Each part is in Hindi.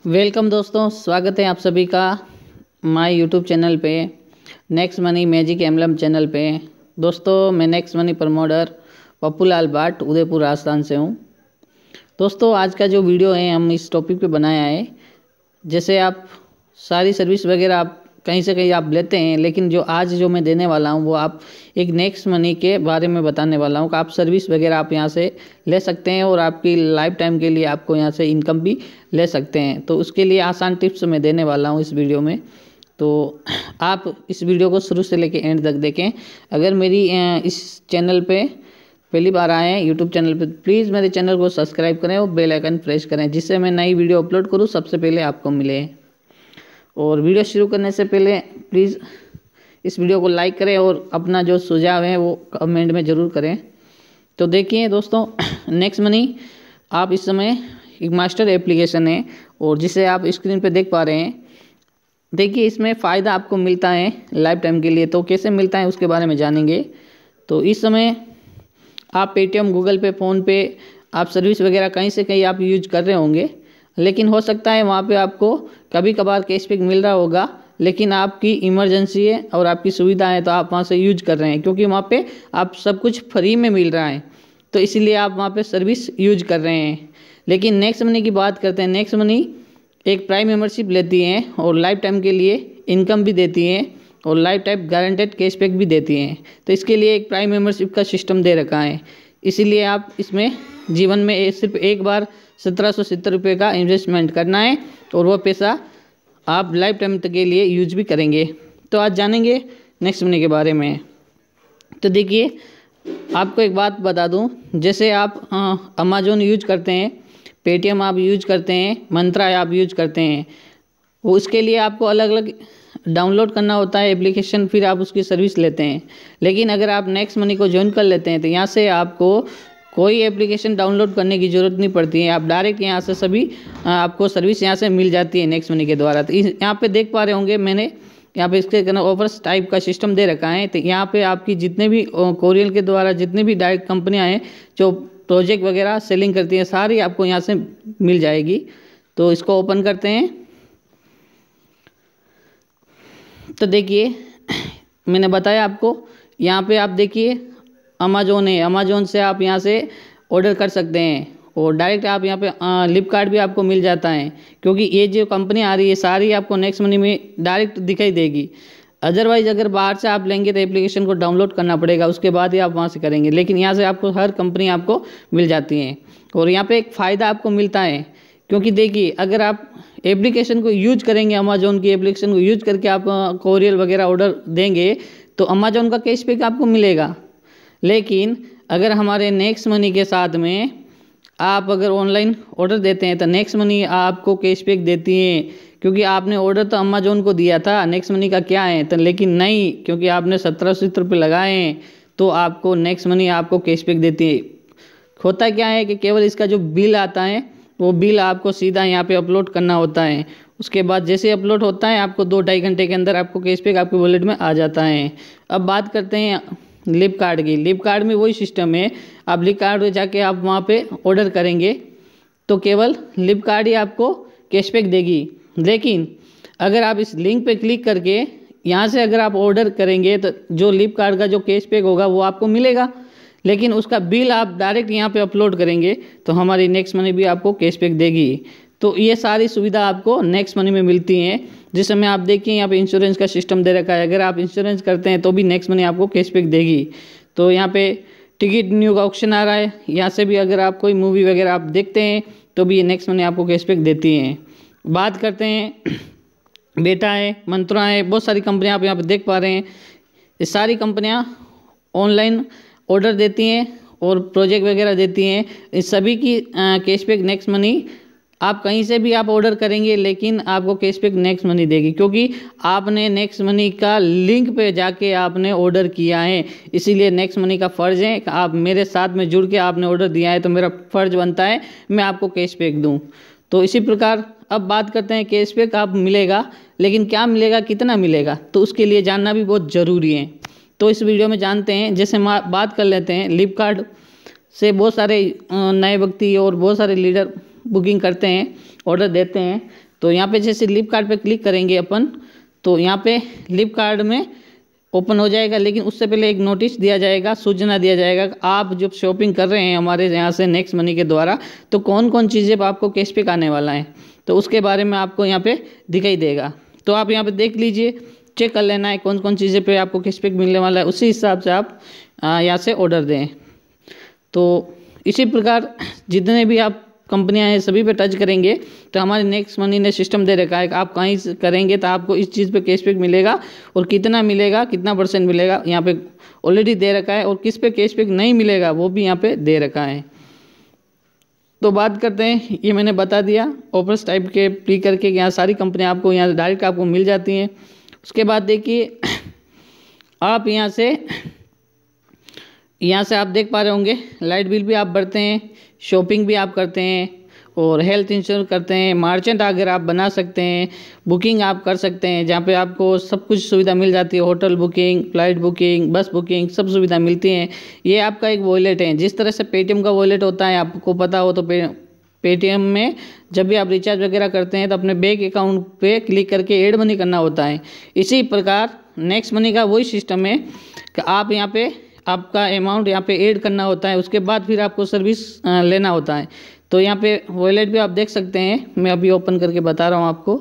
वेलकम दोस्तों, स्वागत है आप सभी का माय यूट्यूब चैनल पे, next money magic emblem channel पे। दोस्तों, मैं नेक्स्ट मनी प्रमोटर पप्पू लाल भाट उदयपुर राजस्थान से हूँ। दोस्तों, आज का जो वीडियो है हम इस टॉपिक पे बनाया है, जैसे आप सारी सर्विस वगैरह आप कहीं से कहीं आप लेते हैं, लेकिन जो आज जो मैं देने वाला हूँ वो आप एक नेक्स्ट मनी के बारे में बताने वाला हूँ कि आप सर्विस वगैरह आप यहाँ से ले सकते हैं और आपकी लाइफ टाइम के लिए आपको यहाँ से इनकम भी ले सकते हैं। तो उसके लिए आसान टिप्स मैं देने वाला हूँ इस वीडियो में, तो आप इस वीडियो को शुरू से लेकर एंड तक देखें। अगर मेरी इस चैनल पे पहली बार आए हैं यूट्यूब चैनल पे, प्लीज़ मेरे चैनल को सब्सक्राइब करें और बेल आइकन प्रेस करें, जिससे मैं नई वीडियो अपलोड करूँ सबसे पहले आपको मिले। और वीडियो शुरू करने से पहले प्लीज़ इस वीडियो को लाइक करें और अपना जो सुझाव है वो कमेंट में ज़रूर करें। तो देखिए दोस्तों, नेक्स्ट मनी आप इस समय एक मास्टर एप्लीकेशन है और जिसे आप स्क्रीन पे देख पा रहे हैं। देखिए, इसमें फ़ायदा आपको मिलता है लाइफ टाइम के लिए, तो कैसे मिलता है उसके बारे में जानेंगे। तो इस समय आप पेटीएम, गूगल पे, फ़ोनपे आप सर्विस वगैरह कहीं से कहीं आप यूज कर रहे होंगे, लेकिन हो सकता है वहाँ पे आपको कभी कभार कैशबैक मिल रहा होगा, लेकिन आपकी इमरजेंसी है और आपकी सुविधा है तो आप वहाँ से यूज कर रहे हैं, क्योंकि वहाँ पे आप सब कुछ फ्री में मिल रहा है, तो इसीलिए आप वहाँ पे सर्विस यूज कर रहे हैं। लेकिन नेक्स्ट मनी की बात करते हैं। नेक्स्ट मनी एक प्राइम मेंबरशिप लेती है और लाइफ टाइम के लिए इनकम भी देती है और लाइफ टाइम गारंटेड कैशबैक भी देती हैं। तो इसके लिए एक प्राइम मेंबरशिप का सिस्टम दे रखा है, इसीलिए आप इसमें जीवन में सिर्फ एक बार 1770 रुपये का इन्वेस्टमेंट करना है और वो पैसा आप लाइफ टाइम तक के लिए यूज भी करेंगे। तो आज जानेंगे नेक्स्ट मनी के बारे में। तो देखिए, आपको एक बात बता दूं, जैसे आप अमेजोन यूज करते हैं, पेटीएम आप यूज करते हैं, मंत्रा आप यूज करते हैं, वो उसके लिए आपको अलग अलग डाउनलोड करना होता है एप्लीकेशन, फिर आप उसकी सर्विस लेते हैं। लेकिन अगर आप नेक्स्ट मनी को ज्वाइन कर लेते हैं तो यहाँ से आपको कोई एप्लीकेशन डाउनलोड करने की ज़रूरत नहीं पड़ती है, आप डायरेक्ट यहाँ से सभी आपको सर्विस यहाँ से मिल जाती है नेक्स्ट मनी के द्वारा। तो यहाँ पे देख पा रहे होंगे, मैंने यहाँ पे इसके ऑफर्स टाइप का सिस्टम दे रखा है। तो यहाँ पे आपकी जितने भी कोरियर के द्वारा जितनी भी डायरेक्ट कंपनियाँ हैं जो प्रोजेक्ट वगैरह सेलिंग करती हैं, सारी आपको यहाँ से मिल जाएगी। तो इसको ओपन करते हैं। तो देखिए, मैंने बताया आपको, यहाँ पे आप देखिए अमेजोन है, अमेजोन से आप यहाँ से ऑर्डर कर सकते हैं और डायरेक्ट आप यहाँ पे फ्लिपकार्ट भी आपको मिल जाता है, क्योंकि ये जो कंपनी आ रही है सारी आपको नेक्स्ट मनी में डायरेक्ट दिखाई देगी। अदरवाइज़ अगर बाहर से आप लेंगे तो एप्लीकेशन को डाउनलोड करना पड़ेगा, उसके बाद ही आप वहाँ से करेंगे, लेकिन यहाँ से आपको हर कंपनी आपको मिल जाती है। और यहाँ पर एक फ़ायदा आपको मिलता है, क्योंकि देखिए, अगर आप एप्लीकेशन को यूज करेंगे, अमेजोन की एप्लीकेशन को यूज करके आप कोरियर वगैरह ऑर्डर देंगे तो अमेजोन का कैशबैक आपको मिलेगा। लेकिन अगर हमारे नेक्स्ट मनी के साथ में आप अगर ऑनलाइन ऑर्डर देते हैं तो नेक्स्ट मनी आपको कैशबैक देती है, क्योंकि आपने ऑर्डर तो अमेजोन को दिया था, नेक्स्ट मनी का क्या है। तो लेकिन नहीं, क्योंकि आपने 1770 रुपये लगाए हैं तो आपको नेक्स्ट मनी आपको कैशबैक देती है। होता क्या है कि केवल इसका जो बिल आता है वो बिल आपको सीधा यहाँ पे अपलोड करना होता है, उसके बाद जैसे अपलोड होता है आपको 2-2.5 घंटे के अंदर आपको कैशबैक आपके वॉलेट में आ जाता है। अब बात करते हैं फ्लिपकार्ट की। फ्लिपकार्ट में वही सिस्टम है, आप फ्लिपकार्ट में जाके आप वहाँ पे ऑर्डर करेंगे तो केवल फ्लिपकार्ट ही आपको कैशबैक देगी। लेकिन अगर आप इस लिंक पे क्लिक करके यहाँ से अगर आप ऑर्डर करेंगे तो जो फ्लिपकार्ट का जो कैशबैक होगा वो आपको मिलेगा, लेकिन उसका बिल आप डायरेक्ट यहाँ पे अपलोड करेंगे तो हमारी नेक्स्ट मनी भी आपको कैशबैक देगी। तो ये सारी सुविधा आपको नेक्स्ट मनी में मिलती हैं। जिस समय आप देखिए यहाँ पे इंश्योरेंस का सिस्टम दे रखा है, अगर आप इंश्योरेंस करते हैं तो भी नेक्स्ट मनी आपको कैशबैक देगी। तो यहाँ पे टिकट न्यू का ऑप्शन आ रहा है, यहाँ से भी अगर आप कोई मूवी वगैरह आप देखते हैं तो भी ये नेक्स्ट मनी आपको कैशबैक देती हैं। बात करते हैं बेटा है, मंत्रा है, बहुत सारी कंपनियाँ आप यहाँ पर देख पा रहे हैं। ये सारी कंपनियाँ ऑनलाइन ऑर्डर देती हैं और प्रोजेक्ट वगैरह देती हैं। इस सभी की कैशबैक नेक्स्ट मनी आप कहीं से भी आप ऑर्डर करेंगे लेकिन आपको कैशबैक नेक्स्ट मनी देगी, क्योंकि आपने नेक्स्ट मनी का लिंक पे जाके आपने ऑर्डर किया है। इसीलिए नेक्स्ट मनी का फ़र्ज़ है कि आप मेरे साथ में जुड़ के आपने ऑर्डर दिया है तो मेरा फ़र्ज़ बनता है मैं आपको कैशबैक दूँ। तो इसी प्रकार अब बात करते हैं, कैशबैक आप मिलेगा, लेकिन क्या मिलेगा, कितना मिलेगा, तो उसके लिए जानना भी बहुत ज़रूरी है। तो इस वीडियो में जानते हैं। जैसे बात कर लेते हैं, फ्लिपकार्ट से बहुत सारे नए व्यक्ति और बहुत सारे लीडर बुकिंग करते हैं, ऑर्डर देते हैं। तो यहाँ पे जैसे लिप कार्ड पे क्लिक करेंगे अपन, तो यहाँ पे लिप कार्ड में ओपन हो जाएगा। लेकिन उससे पहले एक नोटिस दिया जाएगा, सूचना दिया जाएगा कि आप जब शॉपिंग कर रहे हैं हमारे यहाँ से नेक्स्ट मनी के द्वारा, तो कौन कौन चीज़ें आपको कैशबैक आने वाला है, तो उसके बारे में आपको यहाँ पे दिखाई देगा। तो आप यहाँ पे देख लीजिए, चेक कर लेना है कौन कौन चीज़ें पे आपको कैशबैक मिलने वाला है, उसी हिसाब से आप यहाँ से ऑर्डर दें। तो इसी प्रकार जितने भी आप कंपनियां हैं सभी पे टच करेंगे तो हमारे नेक्स्ट मनी ने सिस्टम दे रखा है कि आप कहीं से करेंगे तो आपको इस चीज़ पे कैशबैक मिलेगा, और कितना मिलेगा, कितना % मिलेगा, यहाँ पे ऑलरेडी दे रखा है। और किस पे कैशबैक नहीं मिलेगा वो भी यहाँ पे दे रखा है। तो बात करते हैं, ये मैंने बता दिया ऑफर्स टाइप के प्री करके, यहाँ सारी कंपनियाँ आपको यहाँ डायरेक्ट आपको मिल जाती हैं। उसके बाद देखिए आप यहाँ से आप देख पा रहे होंगे लाइट बिल भी आप भरते हैं, शॉपिंग भी आप करते हैं, और हेल्थ इंश्योरेंस करते हैं, मार्चेंट अगर आप बना सकते हैं, बुकिंग आप कर सकते हैं, जहाँ पे आपको सब कुछ सुविधा मिल जाती है, होटल बुकिंग, फ्लाइट बुकिंग, बस बुकिंग, सब सुविधा मिलती हैं। ये आपका एक वॉलेट है, जिस तरह से पेटीएम का वॉलेट होता है, आपको पता हो तो पेटीएम में जब भी आप रिचार्ज वगैरह करते हैं तो अपने बैंक अकाउंट पे क्लिक करके ऐड मनी करना होता है। इसी प्रकार नेक्स्ट मनी का वही सिस्टम है कि आप यहाँ पे आपका अमाउंट यहाँ पे ऐड करना होता है, उसके बाद फिर आपको सर्विस लेना होता है। तो यहाँ पे वॉलेट भी आप देख सकते हैं, मैं अभी ओपन करके बता रहा हूँ आपको।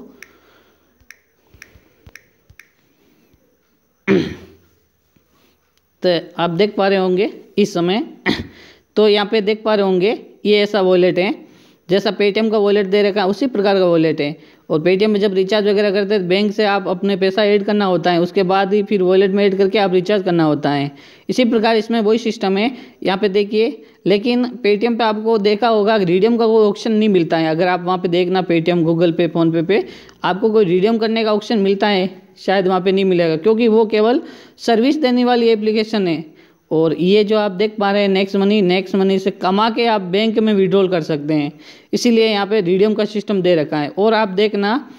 तो आप देख पा रहे होंगे इस समय तो यहाँ पे देख पा रहे होंगे ये ऐसा वॉलेट है, जैसा पेटीएम का वॉलेट दे रखा है उसी प्रकार का वॉलेट है। और पेटीएम में जब रिचार्ज वगैरह करते हैं बैंक से आप अपने पैसा ऐड करना होता है, उसके बाद ही फिर वॉलेट में ऐड करके आप रिचार्ज करना होता है। इसी प्रकार इसमें वही सिस्टम है, यहाँ पे देखिए। लेकिन पेटीएम पे आपको देखा होगा रिडीम का कोई ऑप्शन नहीं मिलता है। अगर आप वहाँ पे देखना पेटीएम, गूगल पे, फ़ोनपे पे आपको कोई रिडीम करने का ऑप्शन मिलता है, शायद वहाँ पे नहीं मिलेगा, क्योंकि वो केवल सर्विस देने वाली एप्लीकेशन है। और ये जो आप देख पा रहे हैं नेक्स्ट मनी से कमा के आप बैंक में विड्रॉल कर सकते हैं, इसीलिए यहाँ पे रिडीम का सिस्टम दे रखा है। और आप देखना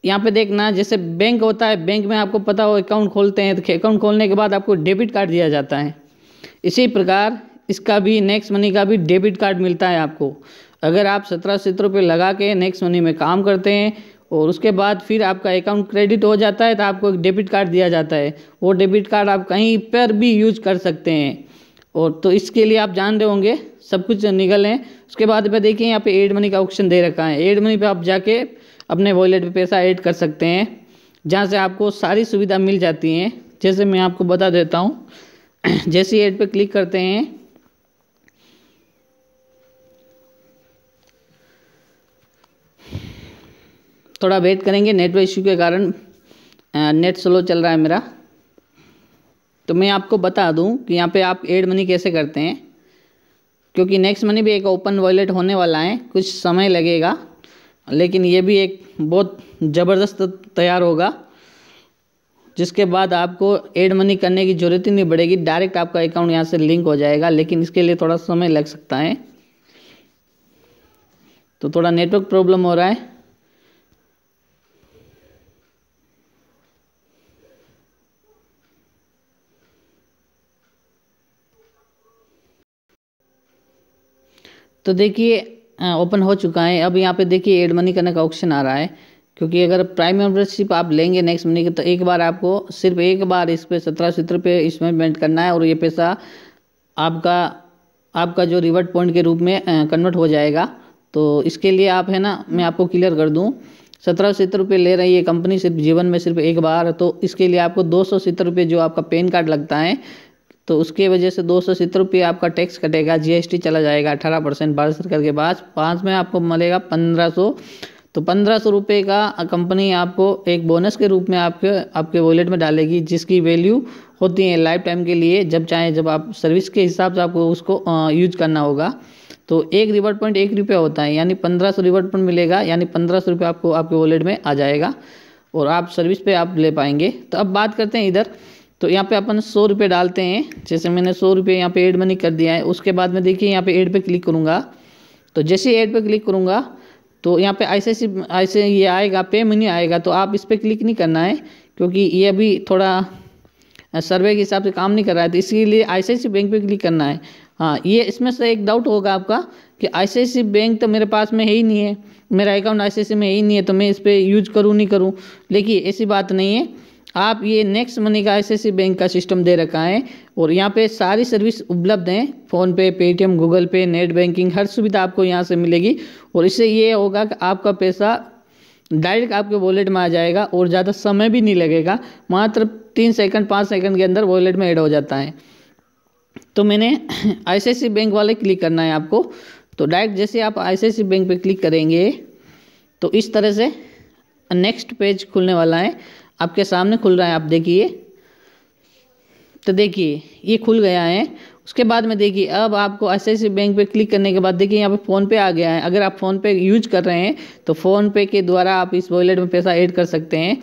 यहाँ पे देखना, जैसे बैंक होता है, बैंक में आपको पता हो अकाउंट खोलते हैं तो अकाउंट खोलने के बाद आपको डेबिट कार्ड दिया जाता है। इसी प्रकार इसका भी नेक्स्ट मनी का भी डेबिट कार्ड मिलता है आपको। अगर आप 1700 रुपये लगा के नेक्स्ट मनी में काम करते हैं और उसके बाद फिर आपका अकाउंट क्रेडिट हो जाता है तो आपको एक डेबिट कार्ड दिया जाता है। वो डेबिट कार्ड आप कहीं पर भी यूज कर सकते हैं। और तो इसके लिए आप जान रहे होंगे सब कुछ निकल है। उसके बाद में देखिए यहाँ पे ऐड मनी का ऑप्शन दे रखा है। ऐड मनी पे आप जाके अपने वॉलेट पे पैसा ऐड कर सकते हैं, जहाँ से आपको सारी सुविधा मिल जाती हैं। जैसे मैं आपको बता देता हूँ, जैसे ऐड पे क्लिक करते हैं थोड़ा वेट करेंगे, नेटवर्क इश्यू के कारण नेट स्लो चल रहा है मेरा। तो मैं आपको बता दूं कि यहाँ पे आप ऐड मनी कैसे करते हैं, क्योंकि नेक्स्ट मनी भी एक ओपन वॉलेट होने वाला है, कुछ समय लगेगा, लेकिन ये भी एक बहुत ज़बरदस्त तैयार होगा, जिसके बाद आपको ऐड मनी करने की ज़रूरत ही नहीं पड़ेगी, डायरेक्ट आपका अकाउंट यहाँ से लिंक हो जाएगा। लेकिन इसके लिए थोड़ा समय लग सकता है, तो थोड़ा नेटवर्क प्रॉब्लम हो रहा है। तो देखिए ओपन हो चुका है। अब यहाँ पे देखिए ऐड मनी करने का ऑप्शन आ रहा है, क्योंकि अगर प्राइम मेंबरशिप आप लेंगे नेक्स्ट मनी के तो एक बार आपको सिर्फ एक बार इस पर 1700 रुपये इसमें पेमेंट करना है, और ये पैसा आपका जो रिवॉर्ड पॉइंट के रूप में कन्वर्ट हो जाएगा। तो इसके लिए आप है ना, मैं आपको क्लियर कर दूँ, 1770 रुपये ले रही है कंपनी सिर्फ जीवन में सिर्फ एक बार। तो इसके लिए आपको 270 रुपये जो आपका पैन कार्ड लगता है, तो उसके वजह से 270 रुपये आपका टैक्स कटेगा, जीएसटी चला जाएगा 18% भारत सरकार के पास। 5 में आपको मिलेगा 1500। तो 1500 रुपये का कंपनी आपको एक बोनस के रूप में आपके वॉलेट में डालेगी, जिसकी वैल्यू होती है लाइफ टाइम के लिए, जब चाहे जब आप सर्विस के हिसाब से आपको उसको यूज करना होगा। तो एक रिवॉर्ड पॉइंट 1 रुपया होता है, यानी 1500 रिवॉर्ड पॉइंट मिलेगा, यानी 1500 रुपये आपको आपके वॉलेट में आ जाएगा और आप सर्विस पे आप ले पाएंगे। तो अब बात करते हैं इधर, तो यहाँ पे अपन 100 रुपये डालते हैं। जैसे मैंने 100 रुपये यहाँ पे ऐड मनी कर दिया है। उसके बाद में देखिए यहाँ पे ऐड पे क्लिक करूँगा, तो जैसे ऐड पे क्लिक करूँगा तो यहाँ पे ऐसे ये आएगा, पे मनी आएगा। तो आप इस पर क्लिक नहीं करना है, क्योंकि ये अभी थोड़ा सर्वे के हिसाब से काम नहीं कर रहा है, तो इसके लिए ICICI बैंक पे क्लिक करना है। हाँ, ये इसमें से एक डाउट होगा आपका कि ICICI बैंक तो मेरे पास में है ही नहीं है, मेरा अकाउंट ICICI में है ही नहीं है, तो मैं इस पर यूज करूँ नहीं करूँ। देखिए ऐसी बात नहीं है, आप ये नेक्स्ट मनी का ICICI बैंक का सिस्टम दे रखा है और यहाँ पे सारी सर्विस उपलब्ध हैं, फ़ोनपे, पेटीएम, गूगल पे, नेट बैंकिंग, हर सुविधा आपको यहाँ से मिलेगी। और इससे ये होगा कि आपका पैसा डायरेक्ट आपके वॉलेट में आ जाएगा और ज़्यादा समय भी नहीं लगेगा, मात्र 3 सेकंड 5 सेकंड के अंदर वॉलेट में ऐड हो जाता है। तो मैंने ICICI बैंक वाले क्लिक करना है आपको। तो डायरेक्ट जैसे आप ICICI बैंक पे क्लिक करेंगे तो इस तरह से नेक्स्ट पेज खुलने वाला है, आपके सामने खुल रहा है, आप देखिए। तो देखिए ये खुल गया है। उसके बाद में देखिए अब आपको ICICI बैंक पे क्लिक करने के बाद देखिए यहाँ पे फ़ोनपे आ गया है। अगर आप फ़ोनपे यूज कर रहे हैं तो फ़ोनपे के द्वारा आप इस वॉलेट में पैसा ऐड कर सकते हैं।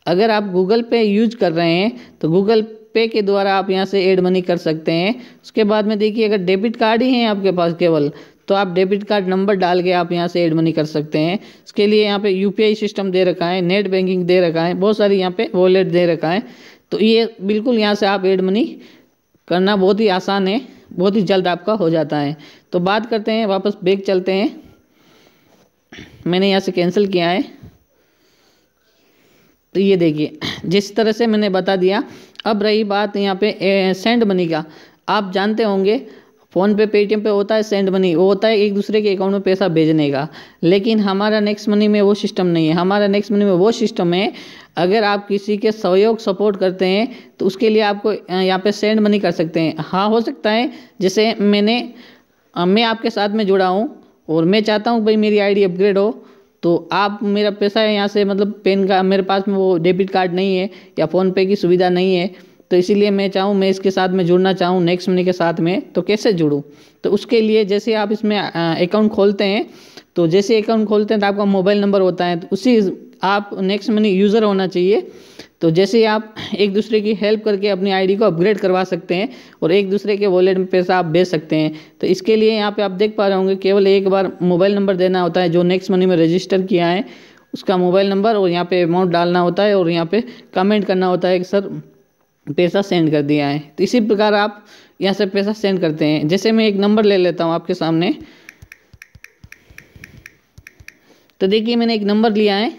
अगर आप गूगल पे यूज कर रहे हैं तो गूगल पे के द्वारा आप यहाँ से ऐड मनी कर सकते हैं। उसके बाद में देखिए अगर डेबिट कार्ड ही है आपके पास केवल, तो आप डेबिट कार्ड नंबर डाल के आप यहाँ से ऐड मनी कर सकते हैं। इसके लिए यहाँ पे UPI सिस्टम दे रखा है, नेट बैंकिंग दे रखा है, बहुत सारी यहाँ पे वॉलेट दे रखा है। तो ये बिल्कुल यहाँ से आप ऐड मनी करना बहुत ही आसान है, बहुत ही जल्द आपका हो जाता है। तो बात करते हैं, वापस बैक चलते हैं। मैंने यहाँ से कैंसिल किया है। तो ये देखिए जिस तरह से मैंने बता दिया। अब रही बात यहाँ पे सेंड मनी का, आप जानते होंगे फ़ोनपे, पेटीएम पे होता है सेंड मनी, वो होता है एक दूसरे के अकाउंट में पैसा भेजने का। लेकिन हमारा नेक्स्ट मनी में वो सिस्टम नहीं है। हमारा नेक्स्ट मनी में वो सिस्टम है, अगर आप किसी के सहयोग सपोर्ट करते हैं तो उसके लिए आपको यहाँ पे सेंड मनी कर सकते हैं। हाँ, हो सकता है जैसे मैं आपके साथ में जुड़ा हूँ और मैं चाहता हूँ भाई मेरी ID अपग्रेड हो, तो आप मेरा पैसा है यहाँ से, मतलब पेन का मेरे पास में वो डेबिट कार्ड नहीं है या फ़ोनपे की सुविधा नहीं है, तो इसीलिए मैं चाहूँ मैं इसके साथ में जुड़ना चाहूँ नेक्स्ट मनी के साथ में, तो कैसे जुड़ूँ? तो उसके लिए जैसे आप इसमें अकाउंट खोलते हैं, तो जैसे अकाउंट खोलते हैं तो आपका मोबाइल नंबर होता है, तो उसी आप नेक्स्ट मनी यूज़र होना चाहिए। तो जैसे आप एक दूसरे की हेल्प करके अपनी ID को अपग्रेड करवा सकते हैं और एक दूसरे के वॉलेट में पैसा आप भेज सकते हैं। तो इसके लिए यहाँ पे आप देख पा रहे होंगे केवल एक बार मोबाइल नंबर देना होता है, जो नेक्स्ट मनी में रजिस्टर किया है उसका मोबाइल नंबर, और यहाँ पे अमाउंट डालना होता है और यहाँ पे कमेंट करना होता है कि सर पैसा सेंड कर दिया है। तो इसी प्रकार आप यहाँ से पैसा सेंड करते हैं। जैसे मैं एक नंबर ले लेता हूँ आपके सामने, तो देखिए मैंने एक नंबर लिया है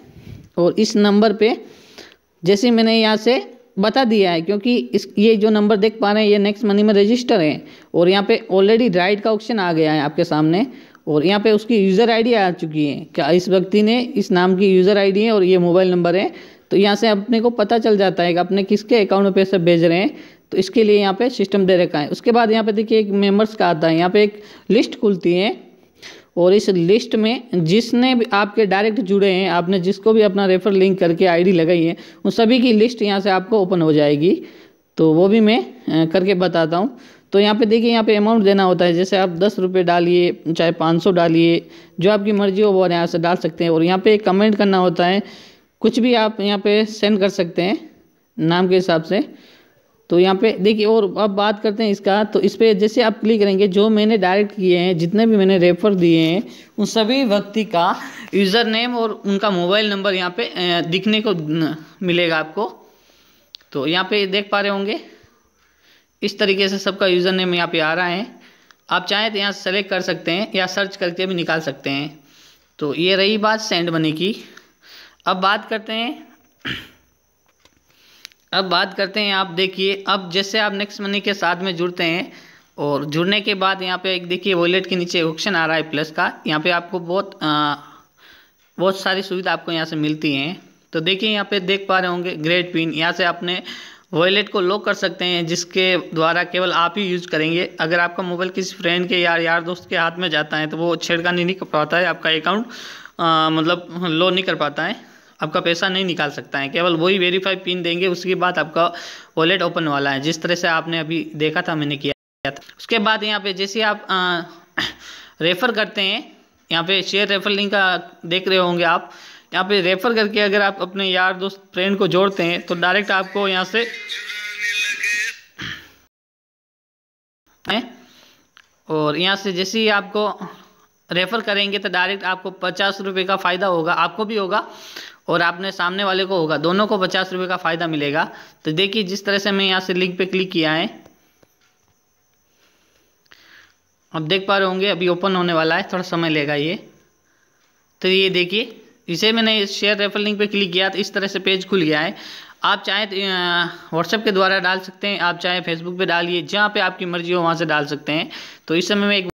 और इस नंबर पे जैसे मैंने यहाँ से बता दिया है, क्योंकि ये जो नंबर देख पा रहे हैं ये नेक्स्ट मनी में रजिस्टर है और यहाँ पे ऑलरेडी राइट का ऑप्शन आ गया है आपके सामने, और यहाँ पे उसकी यूज़र ID आ चुकी है, क्या इस व्यक्ति ने इस नाम की यूज़र ID है और ये मोबाइल नंबर है। तो यहाँ से अपने को पता चल जाता है कि अपने किसके अकाउंट में पैसे भेज रहे हैं। तो इसके लिए यहाँ पे सिस्टम दे रखा है। उसके बाद यहाँ पे देखिए एक मेंबर्स का आता है, यहाँ पे एक लिस्ट खुलती है और इस लिस्ट में जिसने भी आपके डायरेक्ट जुड़े हैं, आपने जिसको भी अपना रेफर लिंक करके ID लगाई है, उन सभी की लिस्ट यहाँ से आपको ओपन हो जाएगी। तो वो भी मैं करके बताता हूँ। तो यहाँ पे देखिए यहाँ पे अमाउंट देना होता है, जैसे आप 10 रुपये डालिए, चाहे 500 डालिए, जो आपकी मर्जी हो वो यहाँ से डाल सकते हैं। और यहाँ पे कमेंट करना होता है, कुछ भी आप यहाँ पे सेंड कर सकते हैं नाम के हिसाब से। तो यहाँ पे देखिए, और अब बात करते हैं इसका। तो इस पर जैसे आप क्लिक करेंगे, जो मैंने डायरेक्ट किए हैं, जितने भी मैंने रेफर दिए हैं, उन सभी व्यक्ति का यूज़र नेम और उनका मोबाइल नंबर यहाँ पे दिखने को मिलेगा आपको। तो यहाँ पे देख पा रहे होंगे इस तरीके से सबका यूज़र नेम यहाँ पे आ रहा है। आप चाहें तो यहाँ सेलेक्ट कर सकते हैं या सर्च करके भी निकाल सकते हैं। तो ये रही बात सेंड मनी की। अब बात करते हैं आप देखिए, अब जैसे आप नेक्स्ट मनी के साथ में जुड़ते हैं और जुड़ने के बाद यहाँ पे एक देखिए वॉलेट के नीचे ऑप्शन आ रहा है प्लस का। यहाँ पे आपको बहुत सारी सुविधा आपको यहाँ से मिलती हैं। तो देखिए यहाँ पे देख पा रहे होंगे ग्रेट पिन, यहाँ से अपने वॉलेट को लॉक कर सकते हैं, जिसके द्वारा केवल आप ही यूज़ करेंगे। अगर आपका मोबाइल किसी फ्रेंड के यार दोस्त के हाथ में जाता है तो वो छेड़खानी नहीं कर पाता है, आपका अकाउंट मतलब लॉक नहीं कर पाता है, आपका पैसा नहीं निकाल सकता है। केवल वही वेरीफाई पिन देंगे, उसके बाद आपका वॉलेट ओपन वाला है, जिस तरह से आपने अभी देखा था मैंने किया था। उसके बाद यहाँ पे जैसे आप रेफ़र करते हैं, यहाँ पे शेयर रेफर लिंक का देख रहे होंगे आप, यहाँ पे रेफ़र करके अगर आप अपने यार दोस्त फ्रेंड को जोड़ते हैं तो डायरेक्ट आपको यहाँ से और यहाँ से जैसे ही आपको रेफ़र करेंगे तो डायरेक्ट आपको 50 रुपये का फ़ायदा होगा, आपको भी होगा और आपने सामने वाले को होगा, दोनों को 50 रुपये का फ़ायदा मिलेगा। तो देखिए जिस तरह से मैं यहाँ से लिंक पे क्लिक किया है, अब देख पा रहे होंगे अभी ओपन होने वाला है, थोड़ा समय लेगा ये। तो ये देखिए, इसे मैंने शेयर रेफरल लिंक पे क्लिक किया तो इस तरह से पेज खुल गया है। आप चाहे व्हाट्सएप के द्वारा डाल सकते हैं, आप चाहे फेसबुक पे डालिए, जहाँ पे आपकी मर्जी हो वहाँ से डाल सकते हैं। तो इस समय मैं एक